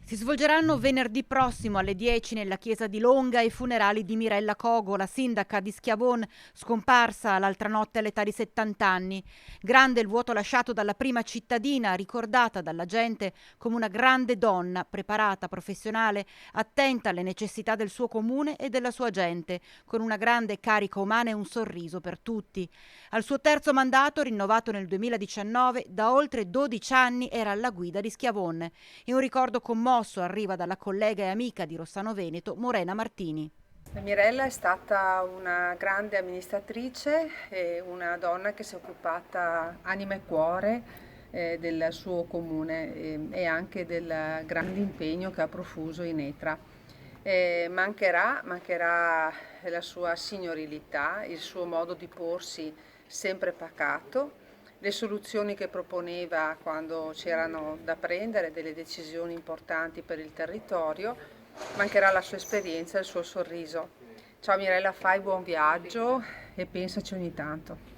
Si svolgeranno venerdì prossimo alle 10 nella chiesa di Longa i funerali di Mirella Cogo, la sindaca di Schiavon, scomparsa l'altra notte all'età di 70 anni. Grande il vuoto lasciato dalla prima cittadina, ricordata dalla gente come una grande donna, preparata, professionale, attenta alle necessità del suo comune e della sua gente, con una grande carica umana e un sorriso per tutti. Al suo terzo mandato, rinnovato nel 2019, da oltre 12 anni era alla guida di Schiavon. E un ricordo commosso arriva dalla collega e amica di Rossano Veneto, Morena Martini. Mirella è stata una grande amministratrice e una donna che si è occupata anima e cuore del suo comune e anche del grande impegno che ha profuso in Etra. Mancherà la sua signorilità, il suo modo di porsi sempre pacato, le soluzioni che proponeva quando c'erano da prendere delle decisioni importanti per il territorio. Mancherà la sua esperienza e il suo sorriso. Ciao Mirella, fai buon viaggio e pensaci ogni tanto.